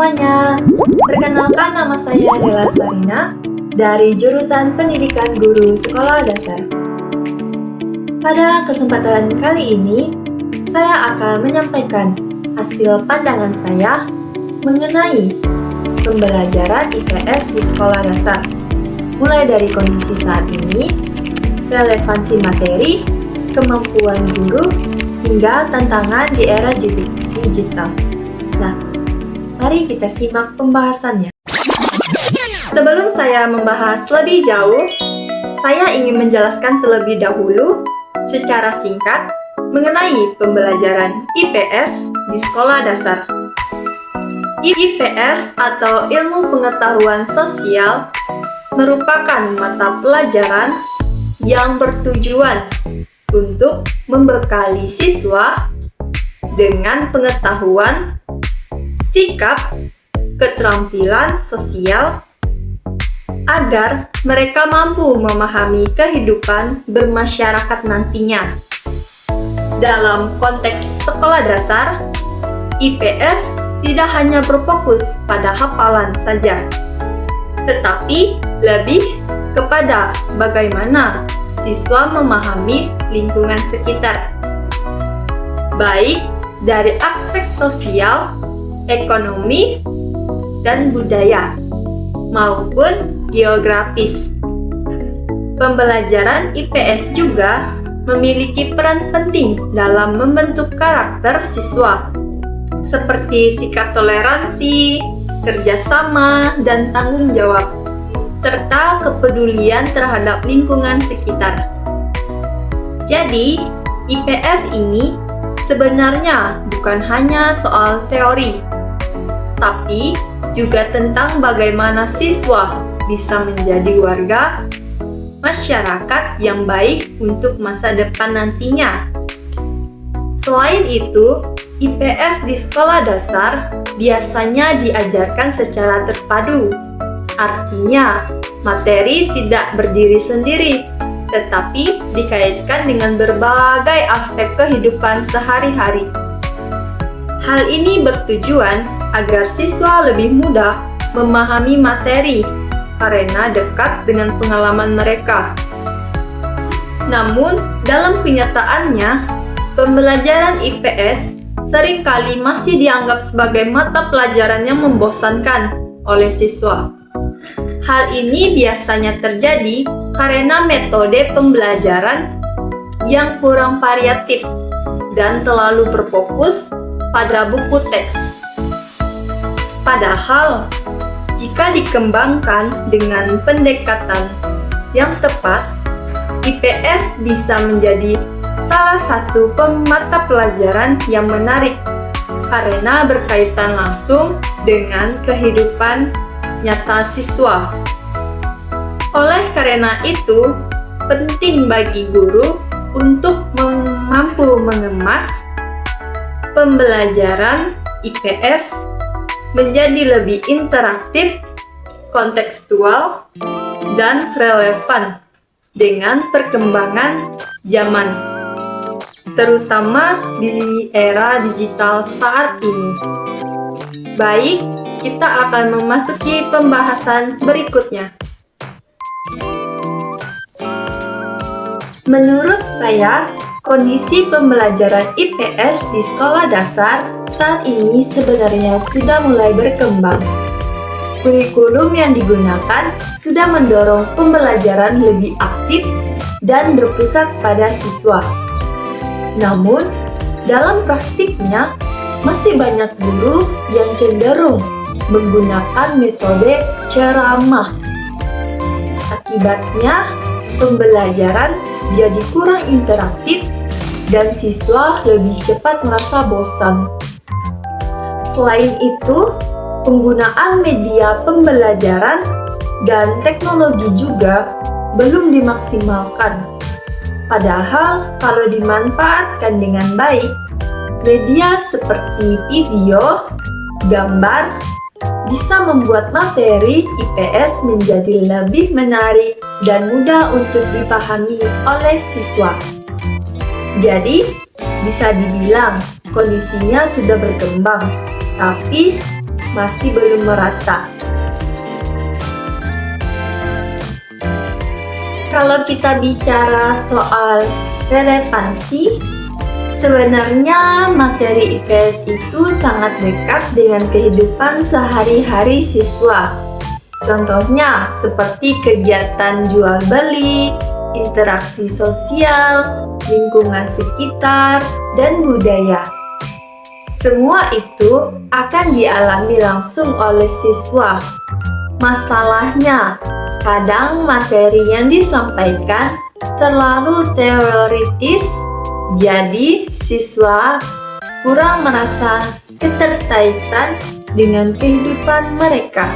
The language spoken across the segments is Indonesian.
semuanya, perkenalkan nama saya Della Sarina dari jurusan Pendidikan Guru Sekolah Dasar. Pada kesempatan kali ini, saya akan menyampaikan hasil pandangan saya mengenai pembelajaran IPS di sekolah dasar, mulai dari kondisi saat ini, relevansi materi, kemampuan guru, hingga tantangan di era digital. Nah, mari kita simak pembahasannya. Sebelum saya membahas lebih jauh, saya ingin menjelaskan terlebih dahulu secara singkat mengenai pembelajaran IPS di sekolah dasar. IPS atau Ilmu Pengetahuan Sosial merupakan mata pelajaran yang bertujuan untuk membekali siswa dengan pengetahuan, sikap, keterampilan sosial agar mereka mampu memahami kehidupan bermasyarakat nantinya. Dalam konteks sekolah dasar, IPS tidak hanya berfokus pada hafalan saja, tetapi lebih kepada bagaimana siswa memahami lingkungan sekitar, baik dari aspek sosial, ekonomi, dan budaya, maupun geografis. Pembelajaran IPS juga memiliki peran penting dalam membentuk karakter siswa, seperti sikap toleransi, kerjasama, dan tanggung jawab, serta kepedulian terhadap lingkungan sekitar. Jadi, IPS ini sebenarnya bukan hanya soal teori, tapi juga tentang bagaimana siswa bisa menjadi warga masyarakat yang baik untuk masa depan nantinya. Selain itu, IPS di sekolah dasar biasanya diajarkan secara terpadu. Artinya, materi tidak berdiri sendiri, tetapi dikaitkan dengan berbagai aspek kehidupan sehari-hari. Hal ini bertujuan agar siswa lebih mudah memahami materi karena dekat dengan pengalaman mereka. Namun, dalam kenyataannya, pembelajaran IPS seringkali masih dianggap sebagai mata pelajaran yang membosankan oleh siswa. Hal ini biasanya terjadi karena metode pembelajaran yang kurang variatif dan terlalu berfokus pada buku teks. Padahal, jika dikembangkan dengan pendekatan yang tepat, IPS bisa menjadi salah satu mata pelajaran yang menarik karena berkaitan langsung dengan kehidupan nyata siswa. Oleh karena itu, penting bagi guru untuk mampu mengemas pembelajaran IPS menjadi lebih interaktif, kontekstual, dan relevan dengan perkembangan zaman, terutama di era digital saat ini. Baik, kita akan memasuki pembahasan berikutnya. Menurut saya, kondisi pembelajaran IPS di sekolah dasar saat ini sebenarnya sudah mulai berkembang. Kurikulum yang digunakan sudah mendorong pembelajaran lebih aktif dan berpusat pada siswa. Namun, dalam praktiknya, masih banyak guru yang cenderung menggunakan metode ceramah. Akibatnya, pembelajaran jadi kurang interaktif dan siswa lebih cepat merasa bosan. Selain itu, penggunaan media pembelajaran dan teknologi juga belum dimaksimalkan. Padahal, kalau dimanfaatkan dengan baik, media seperti video, gambar, bisa membuat materi IPS menjadi lebih menarik dan mudah untuk dipahami oleh siswa. Jadi, bisa dibilang kondisinya sudah berkembang, tapi masih belum merata. Kalau kita bicara soal relevansi, sebenarnya materi IPS itu sangat dekat dengan kehidupan sehari-hari siswa. Contohnya seperti kegiatan jual beli, interaksi sosial, lingkungan sekitar, dan budaya. Semua itu akan dialami langsung oleh siswa. Masalahnya, kadang materi yang disampaikan terlalu teoritis, jadi siswa kurang merasa keterkaitan dengan kehidupan mereka.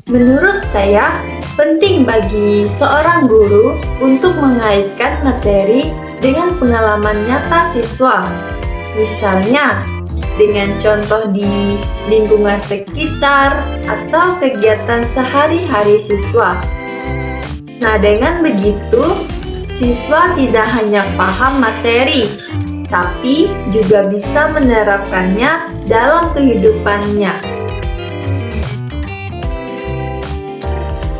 Menurut saya, penting bagi seorang guru untuk mengaitkan materi dengan pengalaman nyata siswa. Misalnya, dengan contoh di lingkungan sekitar atau kegiatan sehari-hari siswa. Nah, dengan begitu, siswa tidak hanya paham materi, tapi juga bisa menerapkannya dalam kehidupannya.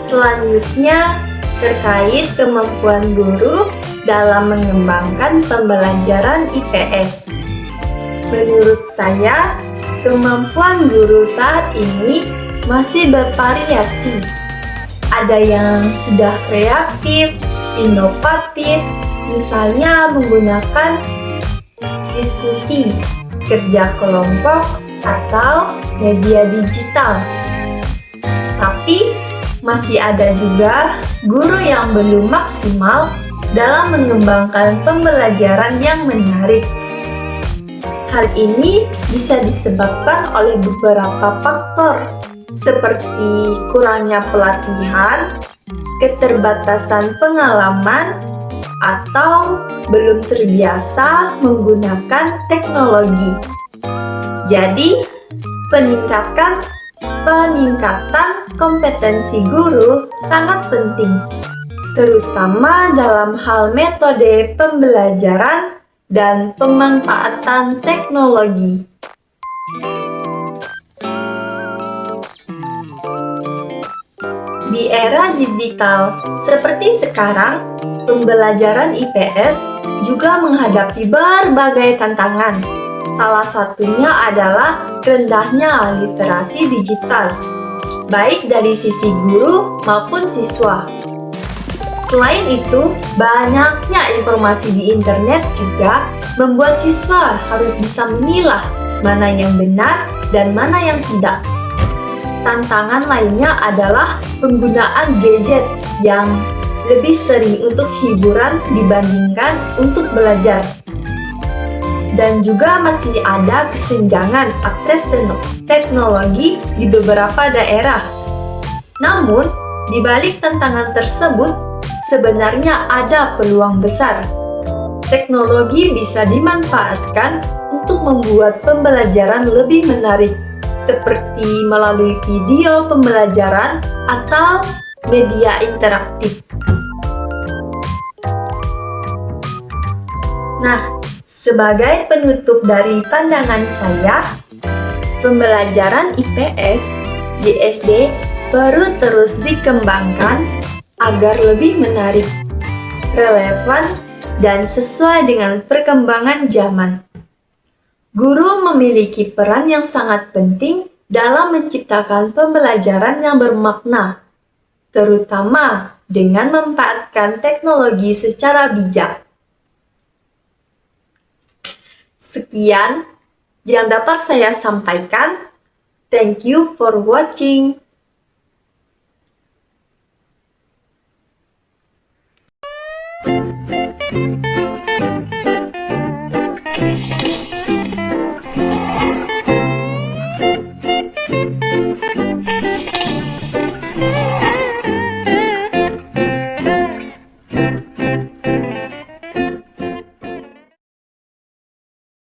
Selanjutnya, terkait kemampuan guru dalam mengembangkan pembelajaran IPS. Menurut saya, kemampuan guru saat ini masih bervariasi. Ada yang sudah kreatif, inovatif, misalnya menggunakan diskusi, kerja kelompok, atau media digital. Tapi, masih ada juga guru yang belum maksimal dalam mengembangkan pembelajaran yang menarik. Hal ini bisa disebabkan oleh beberapa faktor, seperti kurangnya pelatihan, keterbatasan pengalaman, atau belum terbiasa menggunakan teknologi. Jadi, peningkatan kompetensi guru sangat penting, terutama dalam hal metode pembelajaran dan pemanfaatan teknologi. Di era digital seperti sekarang, pembelajaran IPS juga menghadapi berbagai tantangan. Salah satunya adalah rendahnya literasi digital, baik dari sisi guru maupun siswa. Selain itu, banyaknya informasi di internet juga membuat siswa harus bisa memilah mana yang benar dan mana yang tidak. Tantangan lainnya adalah penggunaan gadget yang lebih sering untuk hiburan dibandingkan untuk belajar. Dan juga masih ada kesenjangan akses teknologi di beberapa daerah. Namun, di balik tantangan tersebut, sebenarnya ada peluang besar. Teknologi bisa dimanfaatkan untuk membuat pembelajaran lebih menarik, seperti melalui video pembelajaran atau media interaktif. Nah, sebagai penutup dari pandangan saya, pembelajaran IPS di SD perlu terus dikembangkan agar lebih menarik, relevan, dan sesuai dengan perkembangan zaman. Guru memiliki peran yang sangat penting dalam menciptakan pembelajaran yang bermakna, terutama dengan memanfaatkan teknologi secara bijak. Sekian yang dapat saya sampaikan. Thank you for watching.